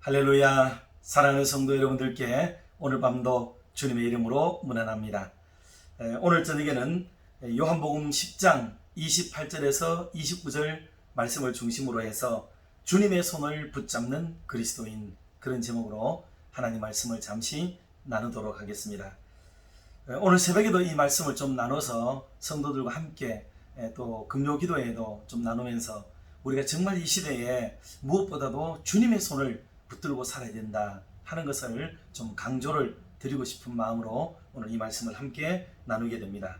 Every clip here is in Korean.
할렐루야. 사랑하는 성도 여러분들께 오늘 밤도 주님의 이름으로 문안합니다. 오늘 저녁에는 요한복음 10장 28절에서 29절 말씀을 중심으로 해서 주님의 손을 붙잡는 그리스도인, 그런 제목으로 하나님 말씀을 잠시 나누도록 하겠습니다. 오늘 새벽에도 이 말씀을 좀 나눠서 성도들과 함께 또 금요 기도에도 좀 나누면서 우리가 정말 이 시대에 무엇보다도 주님의 손을 붙들고 살아야 된다 하는 것을 좀 강조를 드리고 싶은 마음으로 오늘 이 말씀을 함께 나누게 됩니다.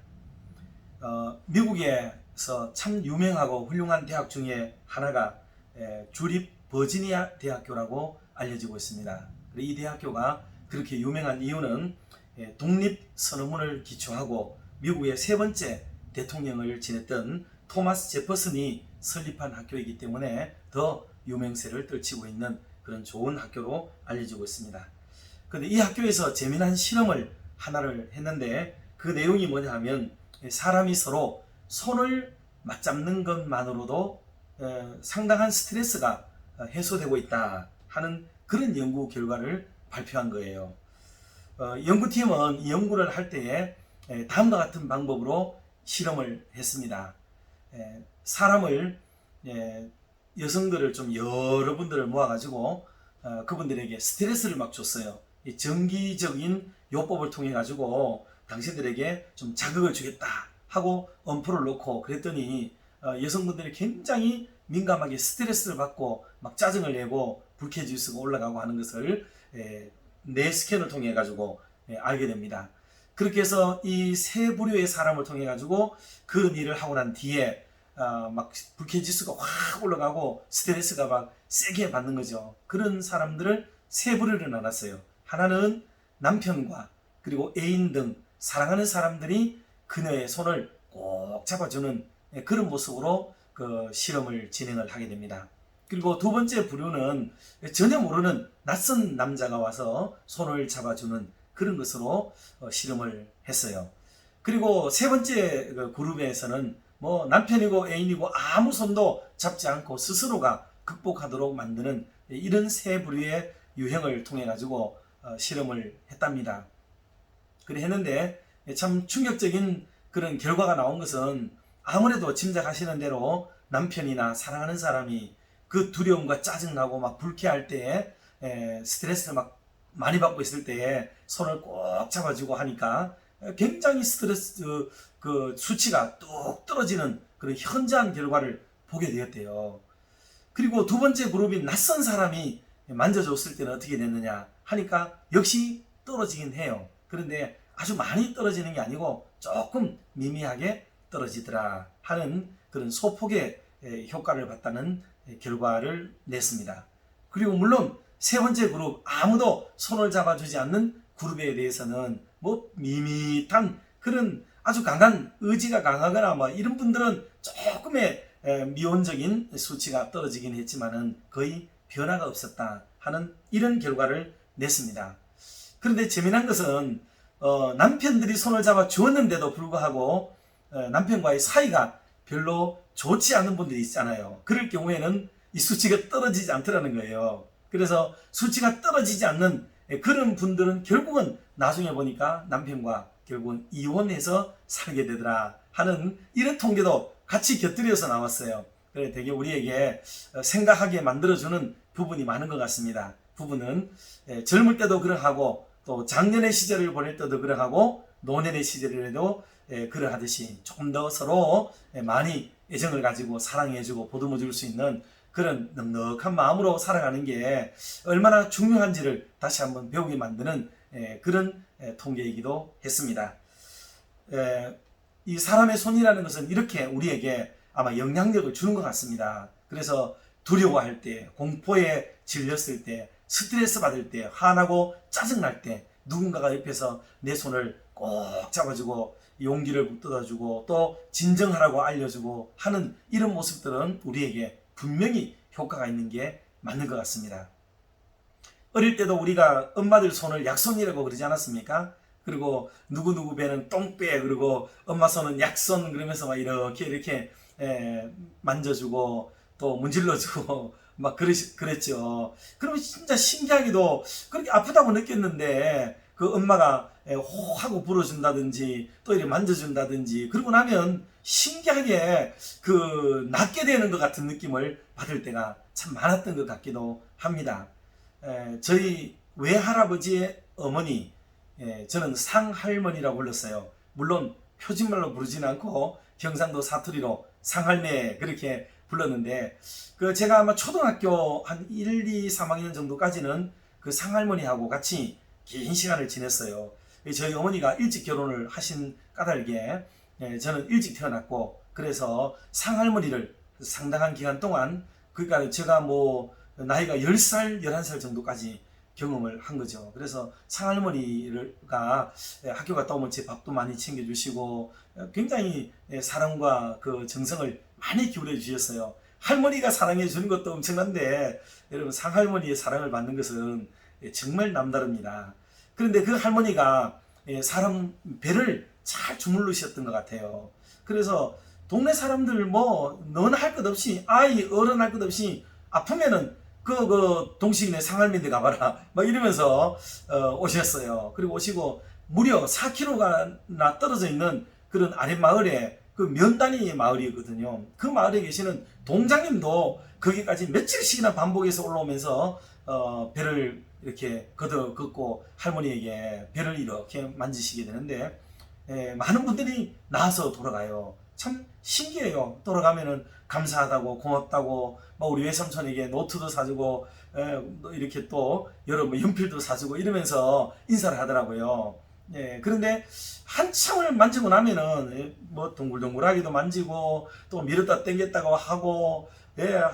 미국에서 참 유명하고 훌륭한 대학 중에 하나가 주립 버지니아 대학교라고 알려지고 있습니다. 이 대학교가 그렇게 유명한 이유는 독립선언문을 기초하고 미국의 세 번째 대통령을 지냈던 토마스 제퍼슨이 설립한 학교이기 때문에 더 유명세를 떨치고 있는 그런 좋은 학교로 알려지고 있습니다. 그런데 이 학교에서 재미난 실험을 하나를 했는데 그 내용이 뭐냐 하면 사람이 서로 손을 맞잡는 것만으로도 상당한 스트레스가 해소되고 있다 하는 그런 연구 결과를 발표한 거예요. 연구팀은 이 연구를 할 때에 다음과 같은 방법으로 실험을 했습니다. 사람을 여성들을 좀 여러 분들을 모아가지고 그분들에게 스트레스를 막 줬어요. 정기적인 요법을 통해 가지고 당신들에게 좀 자극을 주겠다 하고 엄포를 놓고 그랬더니 여성분들이 굉장히 민감하게 스트레스를 받고 막 짜증을 내고 불쾌지수가 올라가고 하는 것을 뇌 스캔을 통해 가지고 알게 됩니다. 그렇게 해서 이 세 부류의 사람을 통해 가지고 그런 일을 하고 난 뒤에 막 불쾌지수가 확 올라가고 스트레스가 막 세게 받는 거죠. 그런 사람들을 세 부류로 나눴어요. 하나는 남편과 그리고 애인 등 사랑하는 사람들이 그녀의 손을 꼭 잡아주는 그런 모습으로 그 실험을 진행을 하게 됩니다. 그리고 두 번째 부류는 전혀 모르는 낯선 남자가 와서 손을 잡아주는 그런 것으로 실험을 했어요. 그리고 세 번째 그룹에서는 뭐 남편이고 애인이고 아무 손도 잡지 않고 스스로가 극복하도록 만드는 이런 세 부류의 유형을 통해 가지고 실험을 했답니다. 그래 했는데 참 충격적인 그런 결과가 나온 것은 아무래도 짐작하시는 대로 남편이나 사랑하는 사람이 그 두려움과 짜증나고 막 불쾌할 때에 스트레스를 막 많이 받고 있을 때에 손을 꼭 잡아주고 하니까 굉장히 스트레스 그 수치가 뚝 떨어지는 그런 현저한 결과를 보게 되었대요. 그리고 두 번째 그룹인 낯선 사람이 만져줬을 때는 어떻게 됐느냐 하니까 역시 떨어지긴 해요. 그런데 아주 많이 떨어지는 게 아니고 조금 미미하게 떨어지더라 하는 그런 소폭의 효과를 봤다는 결과를 냈습니다. 그리고 물론 세 번째 그룹, 아무도 손을 잡아주지 않는 그룹에 대해서는 뭐 밋밋한 그런 아주 강한 의지가 강하거나 뭐 이런 분들은 조금의 미온적인 수치가 떨어지긴 했지만은 거의 변화가 없었다 하는 이런 결과를 냈습니다. 그런데 재미난 것은 남편들이 손을 잡아 주었는데도 불구하고 남편과의 사이가 별로 좋지 않은 분들이 있잖아요. 그럴 경우에는 이 수치가 떨어지지 않더라는 거예요. 그래서 수치가 떨어지지 않는 그런 분들은 결국은 나중에 보니까 남편과 결국은 이혼해서 살게 되더라 하는 이런 통계도 같이 곁들여서 나왔어요. 그래 되게 우리에게 생각하게 만들어주는 부분이 많은 것 같습니다. 부부는 젊을 때도 그러하고 또 작년의 시절을 보낼 때도 그러하고 노년의 시절에도 그러하듯이 조금 더 서로 많이 애정을 가지고 사랑해주고 보듬어줄 수 있는 그런 넉넉한 마음으로 살아가는 게 얼마나 중요한지를 다시 한번 배우게 만드는 그런 통계이기도 했습니다. 이 사람의 손이라는 것은 이렇게 우리에게 아마 영향력을 주는 것 같습니다. 그래서 두려워할 때, 공포에 질렸을 때, 스트레스 받을 때, 화나고 짜증날 때 누군가가 옆에서 내 손을 꼭 잡아주고 용기를 북돋아주고 또 진정하라고 알려주고 하는 이런 모습들은 우리에게 분명히 효과가 있는 게 맞는 것 같습니다. 어릴 때도 우리가 엄마들 손을 약손이라고 그러지 않았습니까? 그리고 누구누구 배는 똥배, 그리고 엄마 손은 약손 그러면서 막 이렇게 만져주고 또 문질러주고 막 그랬죠. 그러면 진짜 신기하게도 그렇게 아프다고 느꼈는데 그 엄마가 호 하고 불어준다든지 또 이렇게 만져준다든지 그러고 나면 신기하게 그 낫게 되는 것 같은 느낌을 받을 때가 참 많았던 것 같기도 합니다. 저희 외할아버지의 어머니, 저는 상할머니라고 불렀어요. 물론 표준말로 부르지는 않고 경상도 사투리로 상할매 그렇게 불렀는데 그 제가 아마 초등학교 한 1, 2, 3학년 정도까지는 그 상할머니하고 같이 긴 시간을 지냈어요. 저희 어머니가 일찍 결혼을 하신 까닭에 저는 일찍 태어났고 그래서 상할머니를 상당한 기간 동안 그러니까 제가 뭐 나이가 10살, 11살 정도까지 경험을 한 거죠. 그래서 상할머니가 학교 갔다 오면 제 밥도 많이 챙겨주시고 굉장히 사랑과 그 정성을 많이 기울여 주셨어요. 할머니가 사랑해 주는 것도 엄청난데 여러분 상할머니의 사랑을 받는 것은 정말 남다릅니다. 그런데 그 할머니가 사람 배를 잘 주물르셨던 것 같아요. 그래서 동네 사람들 뭐 너나 할 것 없이 아이 어른 할 것 없이 아프면은 그 동식이네 상할매인데 가봐라 막 이러면서 오셨어요. 그리고 오시고 무려 4km가 떨어져 있는 그런 아랫마을에 그 면단위 마을이거든요. 그 마을에 계시는 동장님도 거기까지 며칠씩이나 반복해서 올라오면서 배를 이렇게 걷고 할머니에게 배를 이렇게 만지시게 되는데 많은 분들이 나와서 돌아가요. 참 신기해요. 돌아가면은 감사하다고 고맙다고 막 우리 외삼촌에게 노트도 사주고 이렇게 또 여러 뭐 연필도 사주고 이러면서 인사를 하더라고요. 그런데 한참을 만지고 나면은 뭐 동글동글하기도 만지고 또 밀었다 당겼다고 하고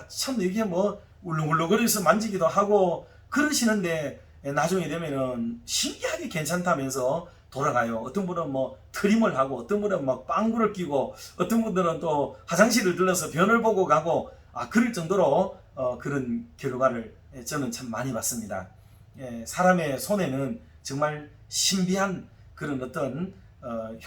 참 이게 뭐 울렁울렁거려서 만지기도 하고 그러시는데 나중에 되면은 신기하게 괜찮다면서 돌아가요. 어떤 분은 뭐 트림을 하고 어떤 분은 막 빵구를 끼고 어떤 분들은 또 화장실을 들러서 변을 보고 가고 그럴 정도로 그런 결과를 저는 참 많이 봤습니다. 사람의 손에는 정말 신비한 그런 어떤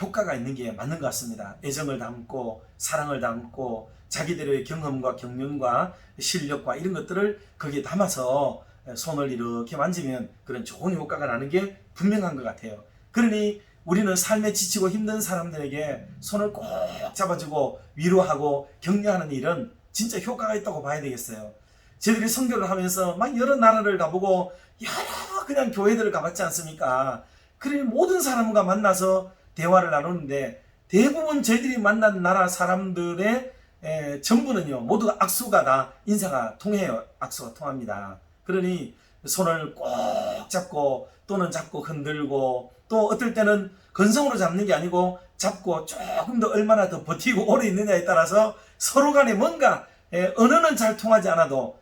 효과가 있는 게 맞는 것 같습니다. 애정을 담고 사랑을 담고 자기들의 경험과 경륜과 실력과 이런 것들을 거기에 담아서 손을 이렇게 만지면 그런 좋은 효과가 나는 게 분명한 것 같아요. 그러니 우리는 삶에 지치고 힘든 사람들에게 손을 꼭 잡아주고 위로하고 격려하는 일은 진짜 효과가 있다고 봐야 되겠어요. 저희들이 선교를 하면서 막 여러 나라를 가보고 여러 그냥 교회들을 가봤지 않습니까? 그러니 모든 사람과 만나서 대화를 나누는데 대부분 저희들이 만난 나라 사람들의 전부는요 모두가 악수가 다 인사가 통해요. 악수가 통합니다. 그러니 손을 꼭 잡고 또는 잡고 흔들고 또 어떨 때는 건성으로 잡는 게 아니고 잡고 조금 더 얼마나 더 버티고 오래 있느냐에 따라서 서로 간에 뭔가 언어는 잘 통하지 않아도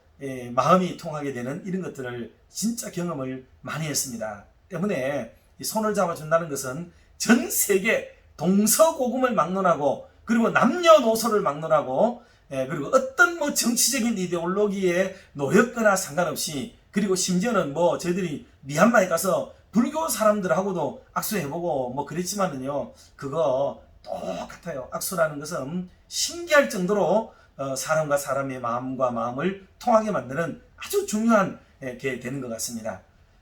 마음이 통하게 되는 이런 것들을 진짜 경험을 많이 했습니다. 때문에 이 손을 잡아준다는 것은 전 세계 동서고금을 막론하고 그리고 남녀노소를 막론하고 그리고 어떤 뭐 정치적인 이데올로기에 놓였거나 상관없이 그리고 심지어는 뭐 저희들이 미얀마에 가서 불교 사람들하고도 악수해보고 뭐 그랬지만은요 그거 똑같아요. 악수라는 것은 신기할 정도로 사람과 사람의 마음과 마음을 통하게 만드는 아주 중요한 게 되는 것 같습니다.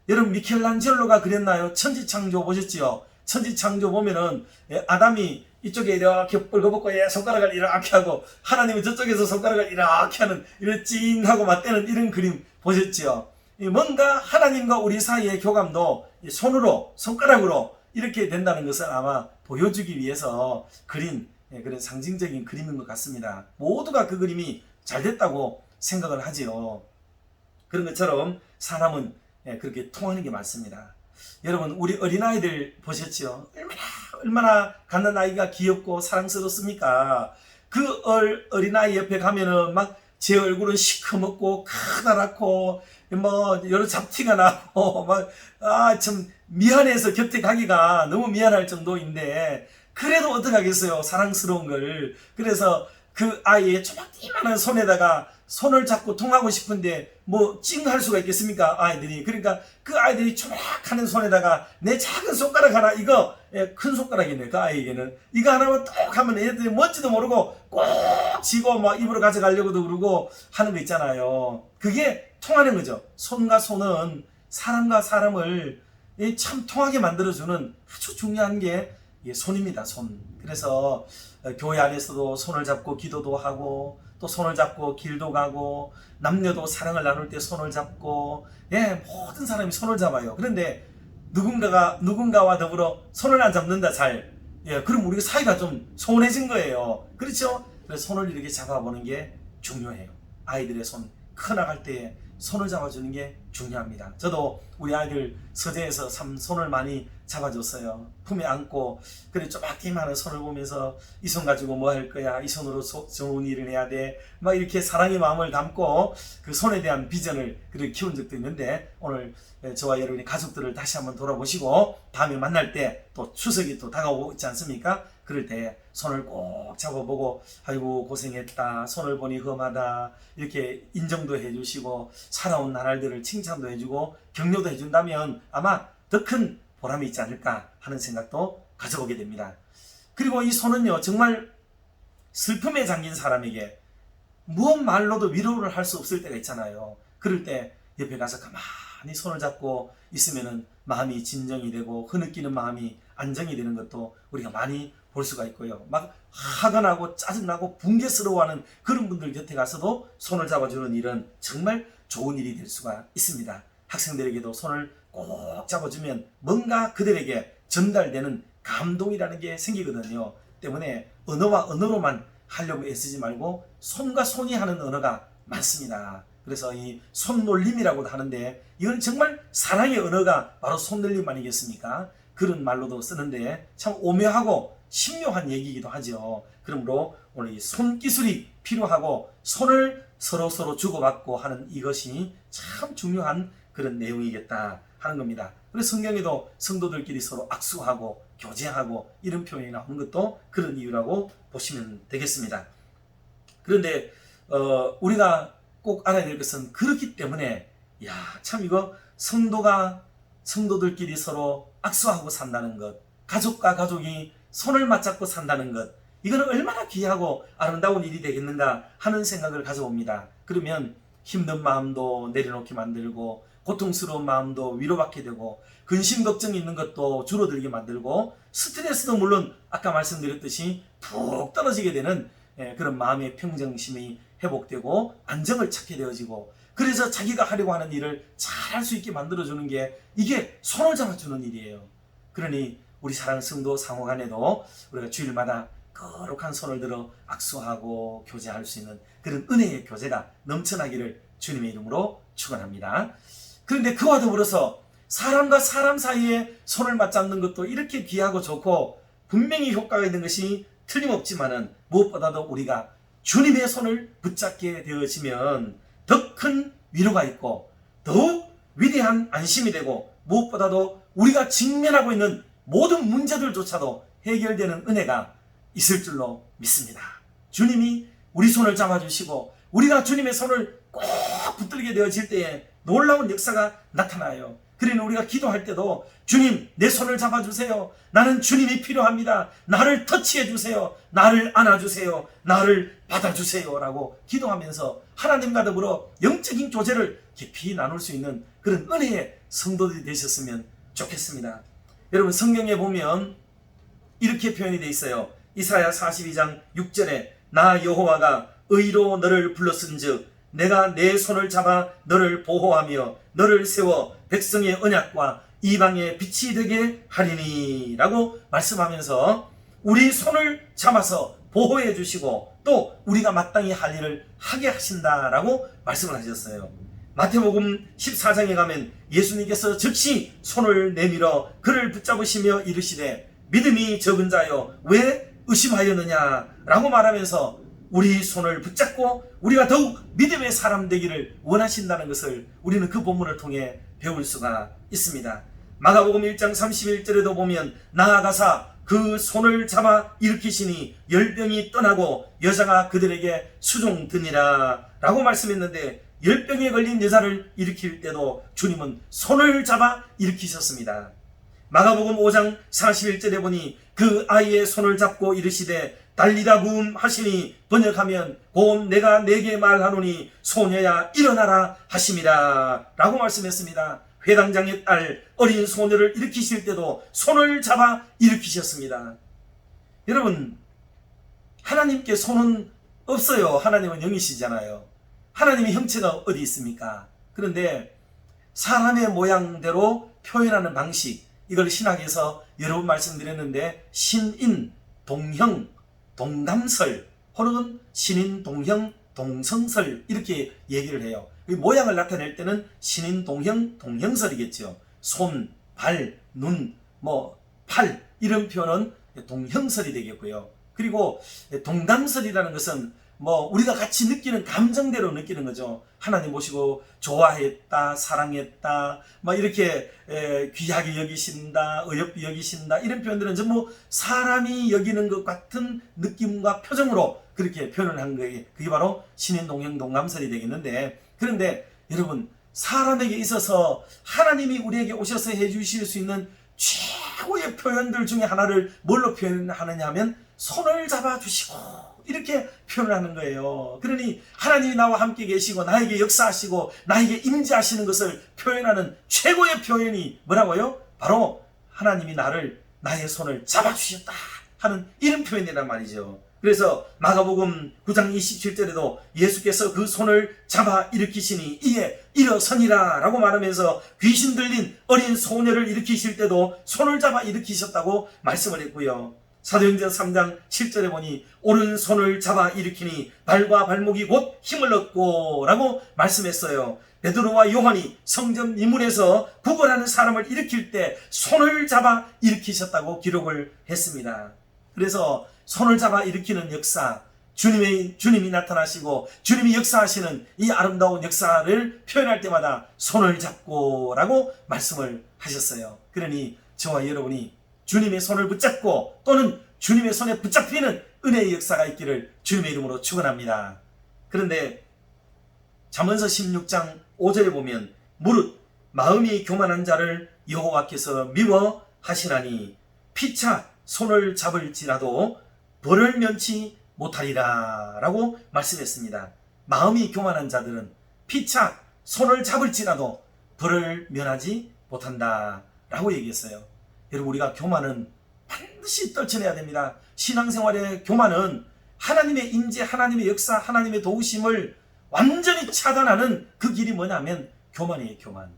여러분 미켈란젤로가 그랬나요? 천지창조 보셨지요? 천지창조 보면은 아담이 이쪽에 이렇게 뻘거벗고 손가락을 이렇게 하고 하나님은 저쪽에서 손가락을 이렇게 하는 이런 찡하고 맞대는 이런 그림 보셨지요? 뭔가 하나님과 우리 사이의 교감도 손으로 손가락으로 이렇게 된다는 것을 아마 보여주기 위해서 그린 그런 상징적인 그림인 것 같습니다. 모두가 그 그림이 잘 됐다고 생각을 하지요. 그런 것처럼 사람은 그렇게 통하는 게 많습니다. 여러분 우리 어린아이들 보셨죠? 얼마나 갓난아이가 귀엽고 사랑스럽습니까? 그 어린아이 옆에 가면은 막 제 얼굴은 시커멓고 커다랗고 뭐 여러 잡티가 나고 막 참 미안해서 곁에 가기가 너무 미안할 정도인데 그래도 어떡하겠어요. 사랑스러운 걸. 그래서 그 아이의 조막티만한 손에다가 손을 잡고 통하고 싶은데 뭐 찡할 수가 있겠습니까? 아이들이. 그러니까 그 아이들이 초락하는 손에다가 내 작은 손가락 하나, 이거 큰 손가락이네 그 아이에게는, 이거 하나만 딱 하면 애들이 뭔지도 모르고 꼭 쥐고 막 입으로 가져가려고도 그러고 하는 거 있잖아요. 그게 통하는 거죠. 손과 손은 사람과 사람을 참 통하게 만들어주는 아주 중요한 게 손입니다. 손. 그래서 교회 안에서도 손을 잡고 기도도 하고, 또 손을 잡고 길도 가고, 남녀도 사랑을 나눌 때 손을 잡고, 모든 사람이 손을 잡아요. 그런데 누군가와 더불어 손을 안 잡는다 잘. 그럼 우리가 사이가 좀 소원해진 거예요. 그렇죠? 그래서 손을 이렇게 잡아보는 게 중요해요. 아이들의 손 커나갈 때에 손을 잡아주는 게 중요합니다. 저도 우리 아이들 서재에서 참 손을 많이 잡아줬어요. 품에 안고, 그래 조그맣게만한 손을 보면서 이 손 가지고 뭐 할 거야, 이 손으로 좋은 일을 해야 돼, 막 이렇게 사랑의 마음을 담고 그 손에 대한 비전을 그렇게 키운 적도 있는데, 오늘 저와 여러분이 가족들을 다시 한번 돌아보시고 다음에 만날 때, 또 추석이 또 다가오고 있지 않습니까? 그럴 때 손을 꼭 잡아보고, 아이고 고생했다, 손을 보니 험하다, 이렇게 인정도 해주시고 살아온 나날들을 칭찬도 해주고 격려도 해준다면 아마 더 큰 보람이 있지 않을까 하는 생각도 가져보게 됩니다. 그리고 이 손은요, 정말 슬픔에 잠긴 사람에게 무슨 말로도 위로를 할 수 없을 때가 있잖아요. 그럴 때 옆에 가서 가만히 손을 잡고 있으면은 마음이 진정이 되고 흐느끼는 마음이 안정이 되는 것도 우리가 많이 볼 수가 있고요. 막 화가 나고 짜증나고 붕괴스러워하는 그런 분들 곁에 가서도 손을 잡아주는 일은 정말 좋은 일이 될 수가 있습니다. 학생들에게도 손을 꼭 잡아주면 뭔가 그들에게 전달되는 감동이라는 게 생기거든요. 때문에 언어와 언어로만 하려고 애쓰지 말고 손과 손이 하는 언어가 많습니다. 그래서 이 손놀림이라고도 하는데, 이건 정말 사랑의 언어가 바로 손놀림 아니겠습니까? 그런 말로도 쓰는데 참 오묘하고 신묘한 얘기이기도 하죠. 그러므로 오늘 이 손기술이 필요하고 손을 서로 주고받고 하는 이것이 참 중요한 그런 내용이겠다 하는 겁니다. 그래서 성경에도 성도들끼리 서로 악수하고 교제하고 이런 표현이 나오는 것도 그런 이유라고 보시면 되겠습니다. 그런데 우리가 꼭 알아야 될 것은, 그렇기 때문에 참 이거 성도들끼리 서로 악수하고 산다는 것, 가족과 가족이 손을 맞잡고 산다는 것, 이거는 얼마나 귀하고 아름다운 일이 되겠는가 하는 생각을 가져봅니다. 그러면 힘든 마음도 내려놓게 만들고, 고통스러운 마음도 위로받게 되고, 근심 걱정이 있는 것도 줄어들게 만들고, 스트레스도 물론 아까 말씀드렸듯이 푹 떨어지게 되는 그런 마음의 평정심이 회복되고 안정을 찾게 되어지고, 그래서 자기가 하려고 하는 일을 잘 할 수 있게 만들어주는 게, 이게 손을 잡아주는 일이에요. 그러니 우리 사랑하는 성도 상호간에도 우리가 주일마다 거룩한 손을 들어 악수하고 교제할 수 있는 그런 은혜의 교제가 넘쳐나기를 주님의 이름으로 축원합니다. 그런데 그와 더불어서 사람과 사람 사이에 손을 맞잡는 것도 이렇게 귀하고 좋고 분명히 효과가 있는 것이 틀림없지만은, 무엇보다도 우리가 주님의 손을 붙잡게 되어지면 더 큰 위로가 있고 더욱 위대한 안심이 되고, 무엇보다도 우리가 직면하고 있는 모든 문제들조차도 해결되는 은혜가 있을 줄로 믿습니다. 주님이 우리 손을 잡아주시고 우리가 주님의 손을 꼭 붙들게 되어질 때에 놀라운 역사가 나타나요. 그러니 우리가 기도할 때도 주님, 내 손을 잡아주세요. 나는 주님이 필요합니다. 나를 터치해 주세요. 나를 안아주세요. 나를 받아주세요 라고 기도하면서 하나님과 더불어 영적인 교제를 깊이 나눌 수 있는 그런 은혜의 성도들이 되셨으면 좋겠습니다. 여러분, 성경에 보면 이렇게 표현이 되어 있어요. 이사야 42장 6절에 나 여호와가 의로 너를 불렀은즉 내가 내 손을 잡아 너를 보호하며 너를 세워 백성의 언약과 이방의 빛이 되게 하리니 라고 말씀하면서 우리 손을 잡아서 보호해 주시고 또 우리가 마땅히 할 일을 하게 하신다라고 말씀을 하셨어요. 마태복음 14장에 가면 예수님께서 즉시 손을 내밀어 그를 붙잡으시며 이르시되 믿음이 적은 자여 왜 의심하였느냐 라고 말하면서 우리 손을 붙잡고 우리가 더욱 믿음의 사람 되기를 원하신다는 것을 우리는 그 본문을 통해 배울 수가 있습니다. 마가복음 1장 31절에도 보면 나아가사 그 손을 잡아 일으키시니 열병이 떠나고 여자가 그들에게 수종드니라 라고 말씀했는데, 열병에 걸린 여자를 일으킬 때도 주님은 손을 잡아 일으키셨습니다. 마가복음 5장 41절에 보니 그 아이의 손을 잡고 이르시되 달리다 굼 하시니 번역하면 곧 내가 네게 말하노니 소녀야 일어나라 하심이라 라고 말씀했습니다. 회당장의 딸 어린 소녀를 일으키실 때도 손을 잡아 일으키셨습니다. 여러분, 하나님께 손은 없어요. 하나님은 영이시잖아요. 하나님의 형체가 어디 있습니까? 그런데 사람의 모양대로 표현하는 방식, 이걸 신학에서 여러 번 말씀드렸는데 신인, 동형, 동감설, 혹은 신인, 동형, 동성설 이렇게 얘기를 해요. 이 모양을 나타낼 때는 신인, 동형, 동형설이겠죠. 손, 발, 눈, 팔 이런 표현은 동형설이 되겠고요. 그리고 동감설이라는 것은 우리가 같이 느끼는 감정대로 느끼는 거죠. 하나님 보시고 좋아했다, 사랑했다, 이렇게 귀하게 여기신다, 어여삐 여기신다 이런 표현들은 전부 사람이 여기는 것 같은 느낌과 표정으로 그렇게 표현을 한 거예요. 그게 바로 신인, 동형, 동감설이 되겠는데, 그런데 여러분, 사람에게 있어서 하나님이 우리에게 오셔서 해주실 수 있는 최고의 표현들 중에 하나를 뭘로 표현하느냐 하면 손을 잡아주시고 이렇게 표현을 하는 거예요. 그러니 하나님이 나와 함께 계시고 나에게 역사하시고 나에게 임재하시는 것을 표현하는 최고의 표현이 뭐라고요? 바로 하나님이 나의 손을 잡아주셨다 하는 이런 표현이란 말이죠. 그래서 마가복음 9장 27절에도 예수께서 그 손을 잡아 일으키시니 이에 일어서니라 라고 말하면서 귀신 들린 어린 소녀를 일으키실 때도 손을 잡아 일으키셨다고 말씀을 했고요. 사도행전 3장 7절에 보니 오른손을 잡아 일으키니 발과 발목이 곧 힘을 얻고 라고 말씀했어요. 베드로와 요한이 성전 이문에서 구걸하는 사람을 일으킬 때 손을 잡아 일으키셨다고 기록을 했습니다. 그래서 손을 잡아 일으키는 역사, 주님이 나타나시고 주님이 역사하시는 이 아름다운 역사를 표현할 때마다 손을 잡고 라고 말씀을 하셨어요. 그러니 저와 여러분이 주님의 손을 붙잡고 또는 주님의 손에 붙잡히는 은혜의 역사가 있기를 주님의 이름으로 축원합니다. 그런데 잠언서 16장 5절에 보면 무릇 마음이 교만한 자를 여호와께서 미워하시나니 피차 손을 잡을지라도 벌을 면치 못하리라 라고 말씀했습니다. 마음이 교만한 자들은 피차 손을 잡을지라도 벌을 면하지 못한다 라고 얘기했어요. 여러분, 우리가 교만은 반드시 떨쳐내야 됩니다. 신앙생활의 교만은 하나님의 임재, 하나님의 역사, 하나님의 도우심을 완전히 차단하는 그 길이 뭐냐면 교만이에요. 교만.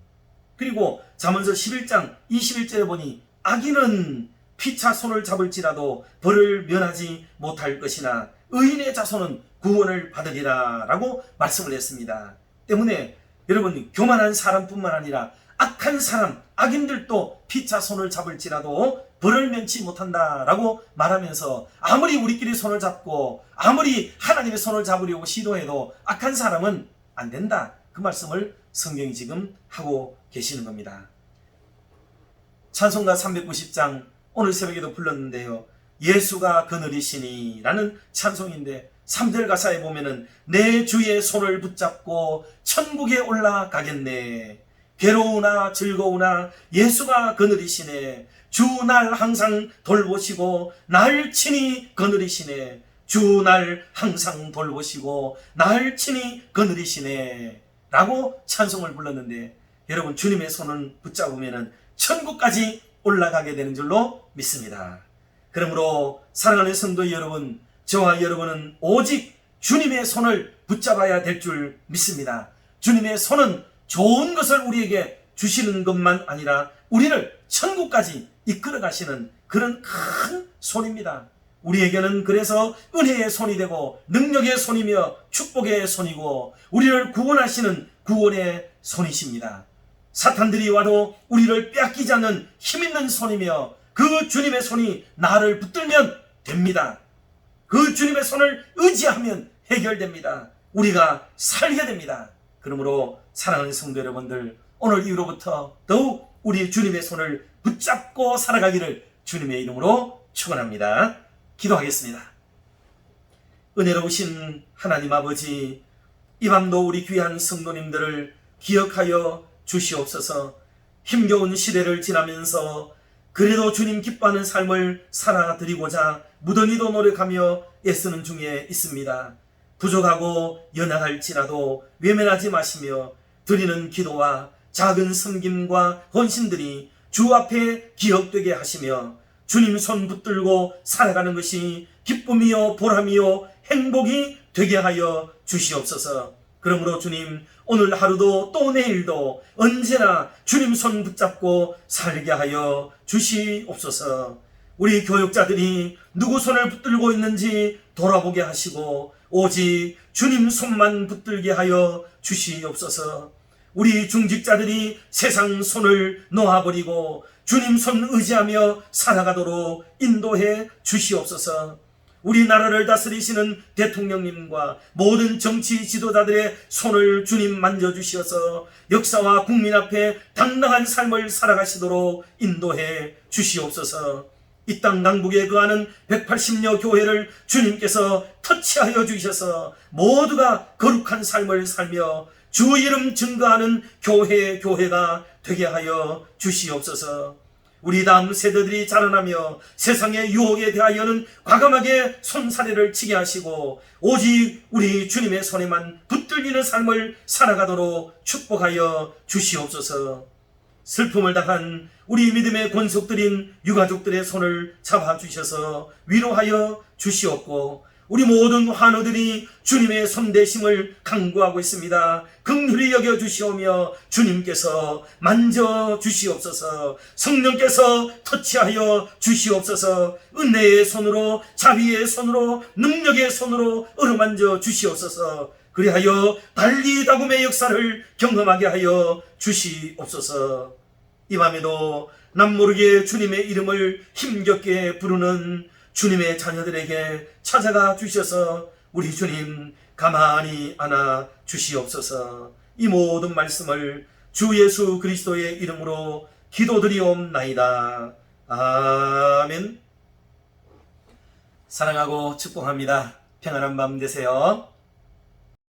그리고 잠언서 11장 21절에 보니 악인은 피차 손을 잡을지라도 벌을 면하지 못할 것이나 의인의 자손은 구원을 받으리라 라고 말씀을 했습니다. 때문에 여러분, 교만한 사람뿐만 아니라 악한 사람, 악인들도 피차 손을 잡을지라도 벌을 면치 못한다 라고 말하면서 아무리 우리끼리 손을 잡고 아무리 하나님의 손을 잡으려고 시도해도 악한 사람은 안 된다, 그 말씀을 성경이 지금 하고 계시는 겁니다. 찬송가 390장 오늘 새벽에도 불렀는데요, 예수가 그늘이시니 라는 찬송인데 3절 가사에 보면은 내 주의 손을 붙잡고 천국에 올라가겠네. 괴로우나 즐거우나 예수가 그늘이시네. 주 날 항상 돌보시고 날 친히 그늘이시네. 주 날 항상 돌보시고 날 친히 그늘이시네 라고 찬송을 불렀는데, 여러분, 주님의 손을 붙잡으면 천국까지 올라가게 되는 줄로 믿습니다. 그러므로 사랑하는 성도 여러분, 저와 여러분은 오직 주님의 손을 붙잡아야 될 줄 믿습니다. 주님의 손은 좋은 것을 우리에게 주시는 것만 아니라 우리를 천국까지 이끌어 가시는 그런 큰 손입니다. 우리에게는 그래서 은혜의 손이 되고 능력의 손이며 축복의 손이고 우리를 구원하시는 구원의 손이십니다. 사탄들이 와도 우리를 빼앗기지 않는 힘있는 손이며 그 주님의 손이 나를 붙들면 됩니다. 그 주님의 손을 의지하면 해결됩니다. 우리가 살게 됩니다. 그러므로 사랑하는 성도 여러분들, 오늘 이후로부터 더욱 우리 주님의 손을 붙잡고 살아가기를 주님의 이름으로 축원합니다. 기도하겠습니다. 은혜로우신 하나님 아버지, 이 밤도 우리 귀한 성도님들을 기억하여 주시옵소서. 힘겨운 시대를 지나면서 그래도 주님 기뻐하는 삶을 살아드리고자 무던히도 노력하며 애쓰는 중에 있습니다. 부족하고 연약할지라도 외면하지 마시며 드리는 기도와 작은 섬김과 헌신들이 주 앞에 기억되게 하시며 주님 손 붙들고 살아가는 것이 기쁨이요 보람이요 행복이 되게 하여 주시옵소서. 그러므로 주님, 오늘 하루도 또 내일도 언제나 주님 손 붙잡고 살게 하여 주시옵소서. 우리 교육자들이 누구 손을 붙들고 있는지 돌아보게 하시고 오직 주님 손만 붙들게 하여 주시옵소서. 우리 중직자들이 세상 손을 놓아버리고 주님 손 의지하며 살아가도록 인도해 주시옵소서. 우리나라를 다스리시는 대통령님과 모든 정치 지도자들의 손을 주님 만져주시어서 역사와 국민 앞에 당당한 삶을 살아가시도록 인도해 주시옵소서. 이 땅 강북에 거하는 180여 교회를 주님께서 터치하여 주셔서 모두가 거룩한 삶을 살며 주 이름 증거하는 교회가 되게 하여 주시옵소서. 우리 다음 세대들이 자라나며 세상의 유혹에 대하여는 과감하게 손사래를 치게 하시고 오직 우리 주님의 손에만 붙들리는 삶을 살아가도록 축복하여 주시옵소서. 슬픔을 당한 우리 믿음의 권속들인 유가족들의 손을 잡아주셔서 위로하여 주시옵고 우리 모든 환우들이 주님의 손대심을 간구하고 있습니다. 긍휼히 여겨주시오며 주님께서 만져주시옵소서. 성령께서 터치하여 주시옵소서. 은혜의 손으로 자비의 손으로 능력의 손으로 어루만져 주시옵소서. 그리하여 달리다굼의 역사를 경험하게 하여 주시옵소서. 이 밤에도 남모르게 주님의 이름을 힘겹게 부르는 주님의 자녀들에게 찾아가 주셔서 우리 주님 가만히 안아 주시옵소서. 이 모든 말씀을 주 예수 그리스도의 이름으로 기도드리옵나이다. 아멘. 사랑하고 축복합니다. 평안한 밤 되세요.